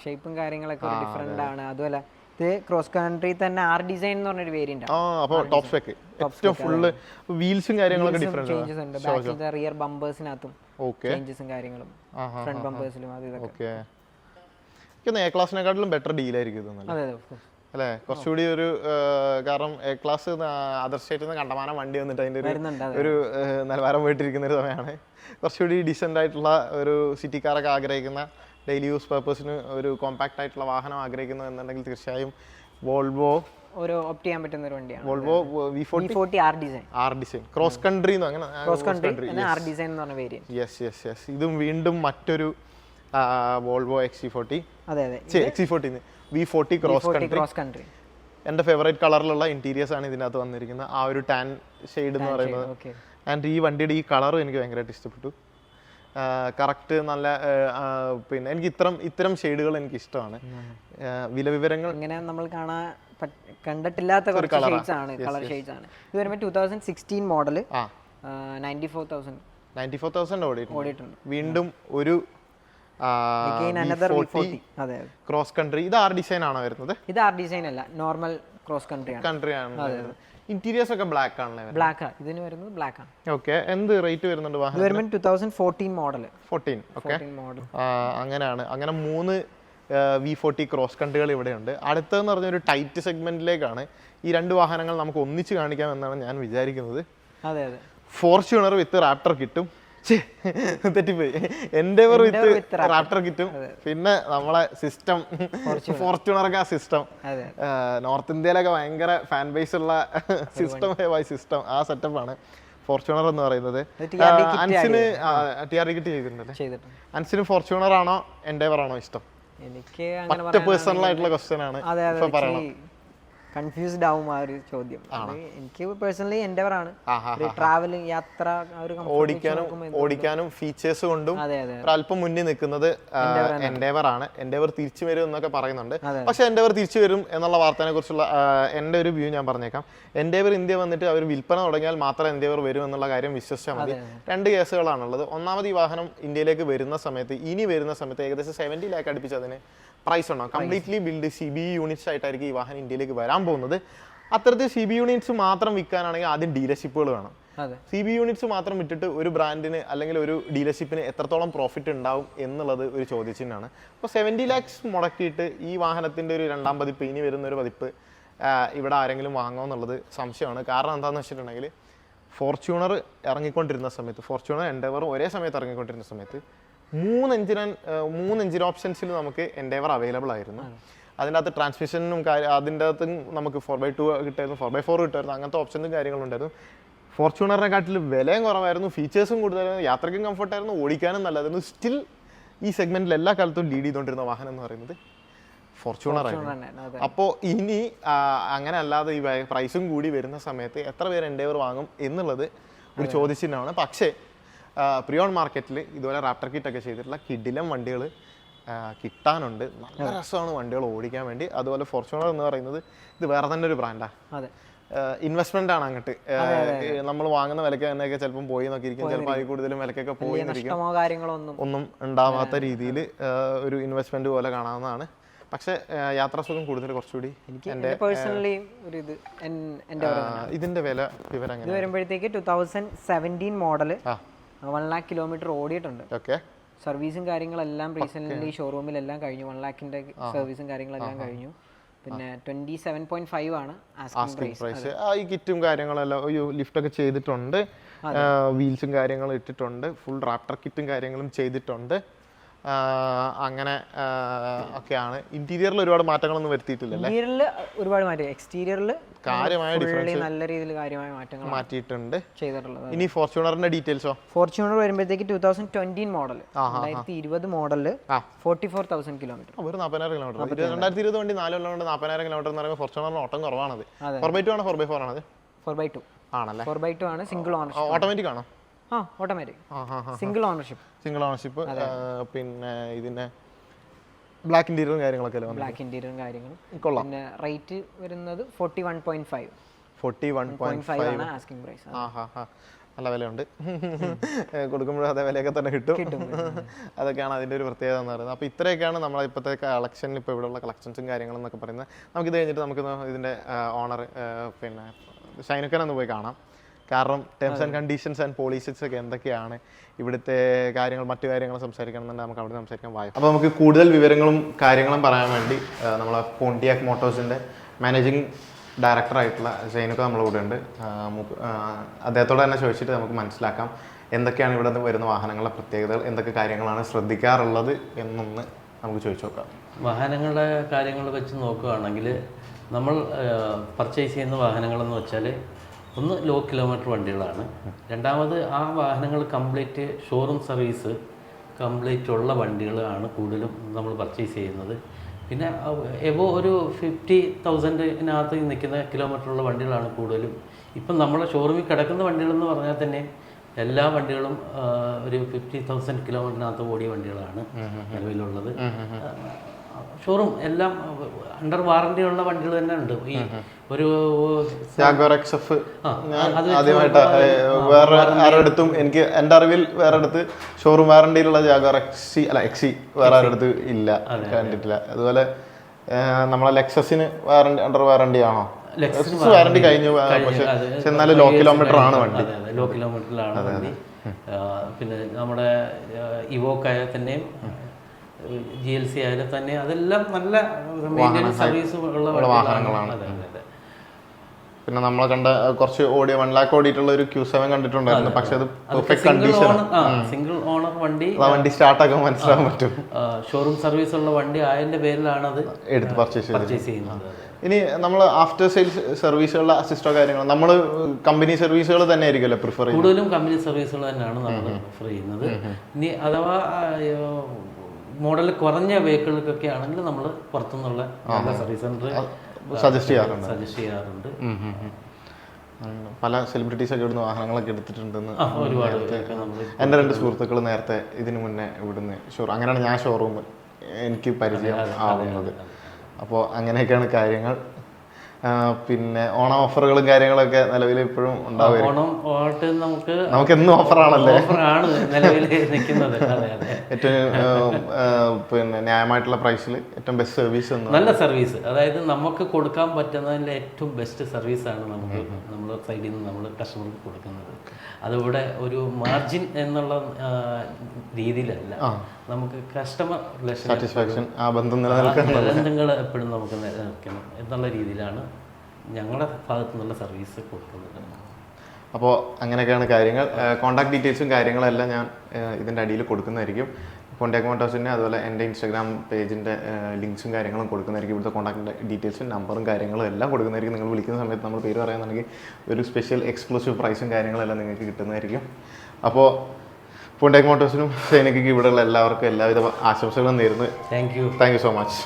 ഷേപ്പും കാര്യങ്ങളൊക്കെ ഡിഫറെന്റ് ആണ്. അതുപോലെ ഇത് ക്രോസ് കൺട്രി തന്നെ ആർ ഡിസൈൻ എന്ന് പറഞ്ഞൊരു വേരിയന്റ് ആണ്. അപ്പോൾ ടോപ്പ് സ്പെക്ക് ഏറ്റവും ഫുള്ള് വീൽസും കാര്യങ്ങളൊക്കെ ഡിഫറെന്റ് ചേഞ്ചസ് ഉണ്ട്. ബാക്കിലത്തെ റിയർ ബമ്പേഴ്സിനകത്തും ചേഞ്ചസും കാര്യങ്ങളും ഫ്രണ്ട് ബമ്പേഴ്സിലും അത് ഇതൊക്കെ. ഓക്കെ, എനിക്ക് എ ക്ലാസിനെക്കാട്ടിലും ബെറ്റർ ഡീലായിരിക്കും ഇതൊന്നും അതെ ഓഫ് കോഴ്സ് അല്ലേ? കുറച്ചുകൂടി ഒരു കാരണം എ ക്ലാസ് അതർ സ്റ്റേറ്റിൽ നിന്ന് കണ്ടമാനം വണ്ടി വന്നിട്ട് അതിൻ്റെ ഒരു നിലവാരം പോയിട്ടിരിക്കുന്ന ഒരു സമയമാണ്. കുറച്ചുകൂടി ഡീസൻ്റ് ആയിട്ടുള്ള ഒരു സിറ്റി കാറൊക്കെ ആഗ്രഹിക്കുന്ന, ഡെയിലി യൂസ് പർപ്പസിന് ഒരു കോമ്പാക്ട് ആയിട്ടുള്ള വാഹനം ആഗ്രഹിക്കുന്നു എന്നുണ്ടെങ്കിൽ തീർച്ചയായും വോൾവോ ഒരു ഓപ്റ്റ് ചെയ്യാൻ പറ്റുന്ന ഒരു വണ്ടിയാണ്. Volvo V40 R design cross country അങ്ങനെ ആർ ഡിസൈൻ എന്ന് പറഞ്ഞ വേരിയന്റ്. യെസ് ഇതും വീണ്ടും മറ്റൊരു വോൾവോ XC40. അതെ XC40 V40 ക്രോസ് കൺട്രി. എൻ്റെ ഫേവറേറ്റ് കളറിലുള്ള ഇന്റീരിയേഴ്സ് ആണ് ഇതിനകത്ത് വന്നിരിക്കുന്നത്. ആ ഒരു ടാൻ ഷെയ്ഡ് എന്ന് പറയുന്നത്. ആൻഡ് ഈ വണ്ടിയുടെ ഈ കളറും എനിക്ക് ഭയങ്കരമായിട്ട് ഇഷ്ടപ്പെട്ടു. കറക്റ്റ് നല്ല പിന്നെ എനിക്ക് ഇത്തരം ഷെയ്ഡുകൾ എനിക്ക് ഇഷ്ടമാണ്. വിവരങ്ങൾ ഇങ്ങനെ നമ്മൾ കണ്ടിട്ടില്ലാത്ത കുറച്ച് ഷെയ്ഡ്സ് ആണ്, കളർ ഷെയ്ഡ്സ് ആണ്. ഇത് വരുമ്പോൾ 2016 മോഡൽ 94,000 ഓടിയിട്ടുണ്ട്. വീണ്ടും ഒരു ക്രോസ് കൺട്രി. ഇത് ആർ ഡിസൈൻ ആണോ വരുന്നത്? ഇത് ആർ ഡിസൈൻ അല്ല, നോർമൽ ക്രോസ് കൺട്രി ആണ്. ഇന്റീരിയേഴ്സ് ഒക്കെ ബ്ലാക്ക് ആണല്ലേ? ബ്ലാക്ക് ആണ്, ഇതിന് വരുന്നത് ബ്ലാക്ക് ആണ്. ഓക്കെ, എന്ത് റേറ്റ് വരുന്നുണ്ട് വാഹനം? ഇത് വരുമ്പോൾ 2014 മോഡൽ. 14 മോഡൽ. അങ്ങനെയാണ്. അങ്ങനെ 3 V40 ക്രോസ് കൺട്രികൾ ഇവിടെയുണ്ട്. അടുത്തതെന്ന് പറഞ്ഞ ഒരു ടൈറ്റ് സെഗ്മെന്റിലേക്കാണ്. ഈ 2 വാഹനങ്ങൾ നമുക്ക് ഒന്നിച്ച് കാണിക്കാമെന്നാണ് ഞാൻ വിചാരിക്കുന്നത്. അതെ ഫോർച്യൂണർ വിത്ത് റാപ്റ്റർ കിട്ടും. തെറ്റിപ്പോയി. എൻഡേവർ വിത്ത് റാപ്റ്റർ കിട്ടും. പിന്നെ നമ്മളെ സിസ്റ്റം ഫോർച്യൂണറൊക്കെ ആ സിസ്റ്റം നോർത്ത് ഇന്ത്യയിലൊക്കെ ഭയങ്കര ഫാൻ ബേസ് ഉള്ള സിസ്റ്റം ആ സെറ്റപ്പാണ് ഫോർച്യൂണർ എന്ന് പറയുന്നത്. അൻസിന് TRD കിറ്റ് ചെയ്തിട്ടുണ്ടല്ലേ? അൻസിന് ഫോർച്യൂണർ ആണോ എൻഡേവർ ആണോ ഇഷ്ടം? എനിക്ക് പേഴ്സണൽ ആയിട്ടുള്ള ക്വസ്റ്റ്യൻ ആണ്. കൺഫ്യൂസ്ഡ് ആവും ആ ഒരു ചോദ്യം. എനിക്ക് പേഴ്സണലി എൻഡേവർ ആണ്. ട്രാവൽ യാത്ര ഓടിക്കാനും ഫീച്ചേഴ്സ് കൊണ്ടും അല്പം മുന്നിൽ നിൽക്കുന്നത് എൻഡേവർ ആണ്. എൻഡേവർ തിരിച്ചു വരും എന്നൊക്കെ പറയുന്നുണ്ട്. പക്ഷെ എൻഡേവർ തിരിച്ചു വരും എന്നുള്ള വാർത്തനെ കുറിച്ചുള്ള എൻ്റെ ഒരു വ്യൂ ഞാൻ പറഞ്ഞേക്കാം. എൻഡേവർ ഇന്ത്യ വന്നിട്ട് അവർ വിൽപ്പന തുടങ്ങിയാൽ മാത്രം എൻഡേവർ വരും എന്നുള്ള കാര്യം വിശ്വസിച്ചാൽ മതി. 2 കേസുകളാണുള്ളത്. ഒന്നാമത് ഈ വാഹനം ഇന്ത്യയിലേക്ക് വരുന്ന സമയത്ത് ഏകദേശം 70 lakh അടുപ്പിച്ച് അതിന് പ്രൈസ് ഉണ്ടാവും. കംപ്ലീറ്റ്ലി ബിൽഡ് CBE യൂണിറ്റ്സ് ആയിട്ടായിരിക്കും ഈ വാഹനം ഇന്ത്യയിലേക്ക് വരാൻ പോകുന്നത്. അത്തരത്തിൽ CBE യൂണിറ്റ്സ് മാത്രം വിൽക്കാനാണെങ്കിൽ ആദ്യം ഡീലർഷിപ്പുകൾ വേണം. CBE യൂണിറ്റ്സ് മാത്രം വിട്ടിട്ട് ഒരു ബ്രാൻഡിന് അല്ലെങ്കിൽ ഒരു ഡീലർഷിപ്പിന് എത്രത്തോളം പ്രോഫിറ്റ് ഉണ്ടാവും എന്നുള്ളത് ഒരു ചോദ്യചിഹ്നമാണ്. അപ്പോൾ 70 lakhs മുടക്കിയിട്ട് ഈ വാഹനത്തിൻ്റെ ഒരു 2ാം പതിപ്പ്, ഇനി വരുന്ന ഒരു പതിപ്പ് ഇവിടെ ആരെങ്കിലും വാങ്ങുമോ എന്നുള്ളത് സംശയമാണ്. കാരണം എന്താണെന്ന് വെച്ചിട്ടുണ്ടെങ്കിൽ ഫോർച്യൂണർ ഇറങ്ങിക്കൊണ്ടിരുന്ന സമയത്ത്, ഫോർച്യൂണർ എൻഡേവറും ഒരേ സമയത്ത് ഇറങ്ങിക്കൊണ്ടിരുന്ന സമയത്ത് 3 എഞ്ചിൻ ഓപ്ഷൻസിൽ നമുക്ക് എൻഡേവർ അവൈലബിൾ ആയിരുന്നു. അതിൻ്റെ അകത്ത് ട്രാൻസ്മിഷനും അതിൻ്റെ അകത്ത് നമുക്ക് 4x2 കിട്ടായിരുന്നു, 4x4 കിട്ടായിരുന്നു. അങ്ങനത്തെ ഓപ്ഷനും കാര്യങ്ങളുണ്ടായിരുന്നു. ഫോർച്യൂണറിനെക്കാട്ടിൽ വിലയും കുറവായിരുന്നു, ഫീച്ചേഴ്സും കൂടുതലായിരുന്നു, യാത്രയ്ക്കും കംഫർട്ടായിരുന്നു, ഓടിക്കാനും നല്ലതായിരുന്നു. സ്റ്റിൽ ഈ സെഗ്മെന്റിൽ എല്ലാ കാലത്തും ലീഡ് ചെയ്തുകൊണ്ടിരുന്ന വാഹനം എന്ന് പറയുന്നത് ഫോർച്യൂണർ ആയിരുന്നു. അപ്പോൾ ഇനി അങ്ങനെ അല്ലാതെ ഈ പ്രൈസും കൂടി വരുന്ന സമയത്ത് എത്ര പേര് എൻഡേവർ വാങ്ങും എന്നുള്ളത് ഒരു ചോദ്യചിഹ്നമാണ്. പക്ഷേ പ്രിയോൺ മാർക്കറ്റിൽ ഇതുപോലെ റാപ്റ്റർ കിറ്റൊക്കെ ചെയ്തിട്ടുള്ള കിഡിലം വണ്ടികൾ കിട്ടാനുണ്ട്. നല്ല രസമാണ് വണ്ടികൾ ഓടിക്കാൻ വേണ്ടി. അതുപോലെ ഫോർച്യൂണർ എന്ന് പറയുന്നത് ഇത് വേറെ തന്നെ ഒരു ബ്രാൻഡാണ്. ഇൻവെസ്റ്റ്മെന്റ് ആണ് അങ്ങോട്ട്. നമ്മൾ വാങ്ങുന്ന വിലക്ക് തന്നെയൊക്കെ ചിലപ്പം പോയി നോക്കിയിരിക്കും, ചിലപ്പോൾ അതിൽ കൂടുതലും വിലക്കൊക്കെ പോയി ഒന്നും ഉണ്ടാവാത്ത രീതിയിൽ ഒരു ഇൻവെസ്റ്റ്മെന്റ് പോലെ കാണാവുന്നതാണ്. പക്ഷെ യാത്രാസുഖം കൂടുതൽ കുറച്ചുകൂടി ഇതിന്റെ വില വിവരം വരുമ്പോഴത്തേക്ക് 2017 മോഡൽ 1 lakh കിലോമീറ്റർ ഓടിയിട്ടുണ്ട്. സർവീസും കാര്യങ്ങളെല്ലാം റീസെന്റ് ഷോറൂമിലെല്ലാം കഴിഞ്ഞു. 1 lakhന്റെ സർവീസും കാര്യങ്ങളെല്ലാം കഴിഞ്ഞു. പിന്നെ 27.5 ആണ് ആസ്കിംഗ് പ്രൈസ്. ഈ കിറ്റും കാര്യങ്ങളെല്ലാം ലിഫ്റ്റ് ഒക്കെ ചെയ്തിട്ടുണ്ട്, വീൽസും കാര്യങ്ങളും ഇട്ടിട്ടുണ്ട്, ഫുൾ റാപ്റ്റർ കിറ്റും കാര്യങ്ങളും ചെയ്തിട്ടുണ്ട്. അങ്ങനെ ഒക്കെയാണ്. ഇന്റീരിയറിൽ ഒരുപാട് മാറ്റങ്ങളൊന്നും വരുത്തിയിട്ടില്ല. ഇന്റീരിയറിൽ ഒരുപാട് മാറ്റം, എക്സ്റ്റീരിയറിൽ കാര്യമായ ഡിഫറൻസ്, നല്ല രീതിയിൽ കാര്യമായ മാറ്റങ്ങൾ മാറ്റിയിട്ടുണ്ട് ചെയ്തിട്ടുള്ളത്. ഇനി ഫോർച്യൂണറിന്റെ ഡീറ്റെയിൽസോ? ഫോർച്യൂണർ വരുമ്പോഴത്തേക്ക് 2020 മോഡൽ, 2020 മോഡലില് 44,000 കിലോമീറ്റർ. ഒരു 40,000 കിലോമീറ്റർ. 2020 വണ്ടി 4 കൊല്ലം കൊണ്ട് 40,000 കിലോമീറ്റർ എന്ന് പറയുമ്പോൾ ഫോർച്യൂണറിന് ഓട്ടം കുറവാണത്. 4x2 ആണോ 4x4 ആണത്? 4x2. ആണല്ലേ? 4x2 ആണ്, സിംഗിൾ ഓണർഷിപ്പ്. ഓട്ടോമാറ്റിക് ആണോ? Automatic, single ownership. Single ownership. പിന്നെ ഇതിന്റെ ബ്ലാക്ക് ഇന്റീരിയറും കാര്യങ്ങളൊക്കെ ബ്ലാക്ക് ഇന്റീരിയറും കാര്യങ്ങളും. പിന്നെ റേറ്റ് വരുന്നത് 41.5. 41.5 ആണ് ആസ്കിംഗ് പ്രൈസ്. നല്ല വിലയുണ്ട്. കൊടുക്കുമ്പോഴും അതേ വിലയൊക്കെ തന്നെ കിട്ടും. അതൊക്കെയാണ് അതിൻ്റെ ഒരു പ്രത്യേകത എന്ന് പറയുന്നത്. അപ്പോൾ ഇത്രയൊക്കെയാണ് നമ്മളെ ഇപ്പോഴത്തെ കളക്ഷനിൽ ഇപ്പോൾ ഇവിടെയുള്ള കളക്ഷൻസും കാര്യങ്ങളും എന്നൊക്കെ പറയുന്നത്. നമുക്കിത് കഴിഞ്ഞിട്ട് നമുക്ക് ഇതിൻ്റെ ഓണർ പിന്നെ ഷൈനുക്കനൊന്ന് പോയി കാണാം. കാരണം terms and conditions and policies ഒക്കെ എന്തൊക്കെയാണ്, ഇവിടുത്തെ കാര്യങ്ങൾ, മറ്റു കാര്യങ്ങൾ സംസാരിക്കണമെന്നുണ്ടെങ്കിൽ നമുക്ക് അവിടെ സംസാരിക്കാൻ വായും. അപ്പോൾ നമുക്ക് കൂടുതൽ വിവരങ്ങളും കാര്യങ്ങളും പറയാൻ വേണ്ടി നമ്മളെ പോണ്ടിയാക് മോട്ടോഴ്സിൻ്റെ മാനേജിങ് ഡയറക്ടറായിട്ടുള്ള ഷൈനുക്ക നമ്മളെ കൂടെ ഉണ്ട്. അദ്ദേഹത്തോട് തന്നെ ചോദിച്ചിട്ട് നമുക്ക് മനസ്സിലാക്കാം എന്തൊക്കെയാണ് ഇവിടെ നിന്ന് വരുന്ന വാഹനങ്ങളുടെ പ്രത്യേകതകൾ, എന്തൊക്കെ കാര്യങ്ങളാണ് ശ്രദ്ധിക്കാറുള്ളത് എന്നൊന്ന് നമുക്ക് ചോദിച്ചു നോക്കാം. വാഹനങ്ങളുടെ കാര്യങ്ങൾ വെച്ച് നോക്കുകയാണെങ്കിൽ നമ്മൾ പർച്ചേസ് ചെയ്യുന്ന വാഹനങ്ങളെന്ന് വെച്ചാൽ ഒന്ന് ലോ കിലോമീറ്റർ വണ്ടികളാണ്. രണ്ടാമത് ആ വാഹനങ്ങൾ കംപ്ലീറ്റ് ഷോറൂം സർവീസ് കംപ്ലീറ്റ് ഉള്ള വണ്ടികളാണ് കൂടുതലും നമ്മൾ പർച്ചേസ് ചെയ്യുന്നത്. പിന്നെ എബോ ഒരു 50,000-നകത്ത് നിൽക്കുന്ന കിലോമീറ്ററുള്ള വണ്ടികളാണ് കൂടുതലും. ഇപ്പം നമ്മുടെ ഷോറൂമിൽ കിടക്കുന്ന വണ്ടികളെന്ന് പറഞ്ഞാൽ തന്നെ എല്ലാ വണ്ടികളും ഒരു 50,000 കിലോമീറ്ററിനകത്ത് ഓടിയ വണ്ടികളാണ് നിലവിലുള്ളത്. ഷോറൂം എല്ലാം അണ്ടർ വാറണ്ടി ഉള്ള വണ്ടികൾ തന്നെ ഉണ്ട്. ഈ ഒരു ജാഗ്വാർ XF ആദ്യമായിട്ട് വേറെ ആരടുത്തും എനിക്ക് എൻ്റെ അറിവിൽ വേറെ അടുത്ത് ഷോറൂം വാറണ്ടിയിലുള്ള ജാഗ്വാർ XC വേറെ ആരടുത്ത് ഇല്ല, കണ്ടിട്ടില്ല. അതുപോലെ നമ്മളെ ലെക്സസിന് വാറണ്ടി അണ്ടർ വാറണ്ടി ആണോ? ലെക്സസ് വാറണ്ടി കഴിഞ്ഞു, പക്ഷെ എന്നാലും ലോ കിലോമീറ്റർ ആണ് വണ്ടി. ലോ കിലോമീറ്ററിലാണ് വണ്ടി. പിന്നെ നമ്മുടെ ഇവോക്കായ തന്നെയും GLC ആയാലും തന്നെ അതെല്ലാം നല്ല മെയിൻ്റെനൻസ് സർവീസ് ഉള്ള വാഹനങ്ങളാണ്. പിന്നെ നമ്മൾ കണ്ട കുറച്ച് ഓടിയ 1 lakh ഓടിയിട്ടുള്ള ഒരു Q7 കണ്ടിട്ടുണ്ടായിരുന്നു, പക്ഷെ അത് പെർഫെക്റ്റ് കണ്ടീഷൻ. സിംഗിൾ ഓണർ വണ്ടി സ്റ്റാർട്ട് ആക്കാൻ മനസ്സിലാക്കാൻ പറ്റും. ഷോറൂം സർവീസ് ഉള്ള വണ്ടി ആയതിന്റെ പേരിലാണ് അത് എടുത്ത് പർച്ചേസ് ചെയ്യുന്നത്. ഇനി നമ്മൾ ആഫ്റ്റർ സെയിൽസ് സർവീസുകളുടെ അസിസ്റ്റോ കാര്യങ്ങൾ നമ്മൾ കമ്പനി സർവീസുകൾ തന്നെ ആയിരിക്കുമല്ലോ പ്രിഫർ ചെയ്യുന്നത്? കൂടുതലും കമ്പനി സർവീസുകൾ തന്നെയാണ് നമ്മൾ പ്രിഫർ ചെയ്യുന്നത്. ഇനി അഥവാ മോഡൽ കുറഞ്ഞ വെഹിക്കിളുകൾക്കൊക്കെ ആണെങ്കിൽ നമ്മൾ പുറത്തുനിന്നുള്ള സർവീസ് സെന്റർ സജസ്റ്റ് ചെയ്യാറുണ്ട്. പല സെലിബ്രിറ്റീസ് ഒക്കെ ഇവിടുന്ന് വാഹനങ്ങളൊക്കെ എടുത്തിട്ടുണ്ടെന്ന് ഒരുപാട് എൻ്റെ 2 സുഹൃത്തുക്കൾ നേരത്തെ ഇതിനു മുന്നേ ഇവിടുന്ന് അങ്ങനെയാണ് ഞാൻ ഷോറൂം എനിക്ക് പരിചയം ആവുന്നത്. അപ്പോൾ അങ്ങനെയൊക്കെയാണ് കാര്യങ്ങൾ. പിന്നെ ഓണം ഓഫറുകളും കാര്യങ്ങളൊക്കെ നിലവിൽ ഇപ്പോഴും ഉണ്ടാവും. നമുക്ക് എന്നും ഓഫറാണല്ലേ, ഏറ്റവും പിന്നെ ന്യായമായിട്ടുള്ള പ്രൈസിൽ ഏറ്റവും ബെസ്റ്റ് സർവീസ്, നല്ല സർവീസ്. അതായത് നമുക്ക് കൊടുക്കാൻ പറ്റുന്നതിൻ്റെ ഏറ്റവും ബെസ്റ്റ് സർവീസാണ് നമുക്ക് നമ്മുടെ സൈഡിൽ നിന്ന് നമ്മൾ കസ്റ്റമർക്ക് കൊടുക്കുന്നത്. അതിവിടെ ഒരു മാർജിൻ എന്നുള്ള രീതിയിലല്ല, നമുക്ക് കസ്റ്റമർ സാറ്റിസ്ഫാക്ഷൻ, ആ ബന്ധങ്ങൾ എപ്പോഴും നമുക്ക് നിലനിൽക്കണം എന്നുള്ള രീതിയിലാണ് ഞങ്ങളുടെ ഭാഗത്തു നിന്നുള്ള സർവീസ് കൊടുക്കുന്നത്. അപ്പോൾ അങ്ങനെയൊക്കെയാണ് കാര്യങ്ങൾ. കോൺടാക്ട് ഡീറ്റെയിൽസും കാര്യങ്ങളെല്ലാം ഞാൻ ഇതിൻ്റെ അടിയിൽ കൊടുക്കുന്നതായിരിക്കും. പോണ്ടിയാക് മോട്ടോഴ്സിൻ്റെ അതുപോലെ എൻ്റെ ഇൻസ്റ്റാഗ്രാം പേജിൻ്റെ ലിങ്ക്സും കാര്യങ്ങളും കൊടുക്കുന്നതായിരിക്കും. ഇവിടുത്തെ കോൺടാക്ട് ഡീറ്റെയിൽസും നമ്പറും കാര്യങ്ങളും എല്ലാം കൊടുക്കുന്നതായിരിക്കും. നിങ്ങൾ വിളിക്കുന്ന സമയത്ത് നമ്മൾ പേര് പറയാന്നുണ്ടെങ്കിൽ ഒരു സ്പെഷ്യൽ എക്സ്ക്ലൂസീവ് പ്രൈസും കാര്യങ്ങളെല്ലാം നിങ്ങൾക്ക് കിട്ടുന്നതായിരിക്കും. അപ്പോൾ പോണ്ടിയാക് മോട്ടോഴ്സിനും സൈനിക്കും ഇവിടെയുള്ള എല്ലാവർക്കും എല്ലാവിധ ആശംസകളും നേരുന്നു. Thank you so much.